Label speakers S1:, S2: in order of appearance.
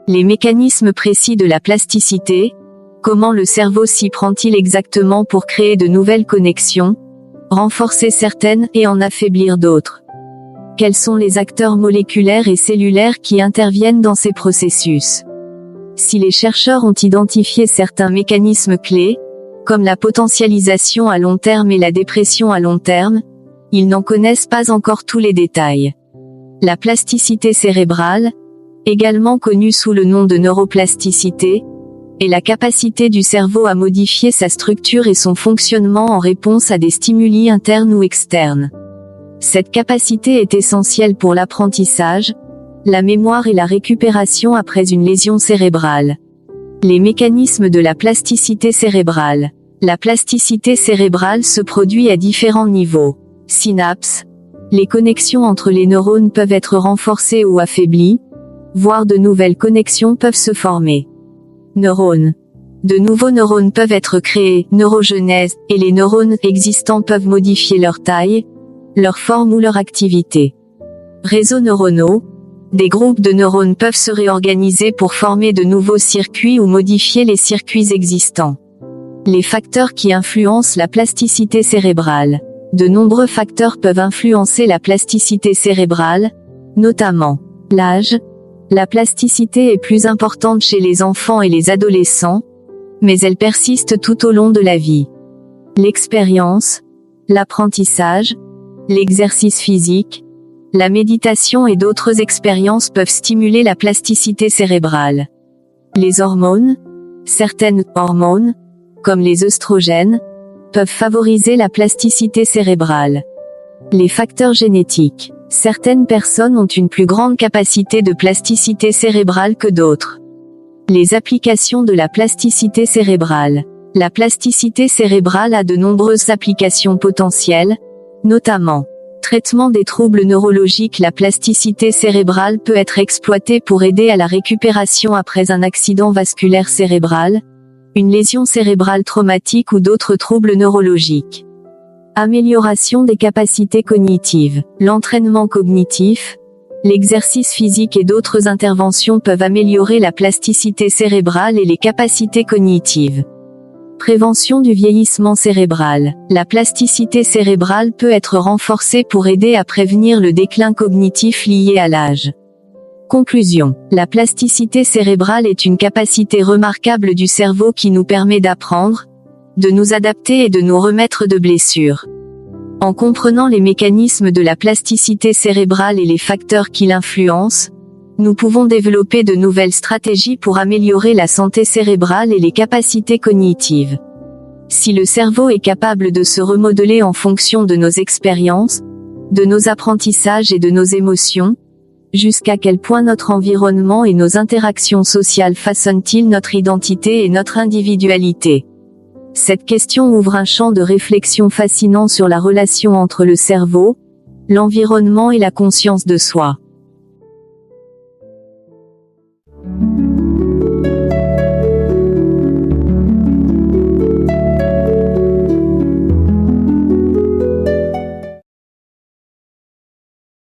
S1: Les mécanismes précis de la plasticité, comment le cerveau s'y prend-il exactement pour créer de nouvelles connexions, renforcer certaines et en affaiblir d'autres? Quels sont les acteurs moléculaires et cellulaires qui interviennent dans ces processus? Si les chercheurs ont identifié certains mécanismes clés, comme la potentialisation à long terme et la dépression à long terme, ils n'en connaissent pas encore tous les détails. La plasticité cérébrale, également connue sous le nom de neuroplasticité, est la capacité du cerveau à modifier sa structure et son fonctionnement en réponse à des stimuli internes ou externes. Cette capacité est essentielle pour l'apprentissage, la mémoire et la récupération après une lésion cérébrale. Les mécanismes de la plasticité cérébrale. La plasticité cérébrale se produit à différents niveaux. Synapses. Les connexions entre les neurones peuvent être renforcées ou affaiblies, voire de nouvelles connexions peuvent se former. Neurones. De nouveaux neurones peuvent être créés, neurogenèse, et les neurones existants peuvent modifier leur taille, leur forme ou leur activité. Réseaux neuronaux. Des groupes de neurones peuvent se réorganiser pour former de nouveaux circuits ou modifier les circuits existants. Les facteurs qui influencent la plasticité cérébrale. De nombreux facteurs peuvent influencer la plasticité cérébrale, notamment l'âge. La plasticité est plus importante chez les enfants et les adolescents, mais elle persiste tout au long de la vie. L'expérience, l'apprentissage, l'exercice physique, la méditation et d'autres expériences peuvent stimuler la plasticité cérébrale. Les hormones, certaines hormones, comme les œstrogènes, peuvent favoriser la plasticité cérébrale. Les facteurs génétiques. Certaines personnes ont une plus grande capacité de plasticité cérébrale que d'autres. Les applications de la plasticité cérébrale. La plasticité cérébrale a de nombreuses applications potentielles, notamment traitement des troubles neurologiques. La plasticité cérébrale peut être exploitée pour aider à la récupération après un accident vasculaire cérébral, une lésion cérébrale traumatique ou d'autres troubles neurologiques. Amélioration des capacités cognitives. L'entraînement cognitif, l'exercice physique et d'autres interventions peuvent améliorer la plasticité cérébrale et les capacités cognitives. Prévention du vieillissement cérébral. La plasticité cérébrale peut être renforcée pour aider à prévenir le déclin cognitif lié à l'âge. Conclusion. La plasticité cérébrale est une capacité remarquable du cerveau qui nous permet d'apprendre, de nous adapter et de nous remettre de blessures. En comprenant les mécanismes de la plasticité cérébrale et les facteurs qui l'influencent, nous pouvons développer de nouvelles stratégies pour améliorer la santé cérébrale et les capacités cognitives. Si le cerveau est capable de se remodeler en fonction de nos expériences, de nos apprentissages et de nos émotions, jusqu'à quel point notre environnement et nos interactions sociales façonnent-ils notre identité et notre individualité? Cette question ouvre un champ de réflexion fascinant sur la relation entre le cerveau, l'environnement et la conscience de soi.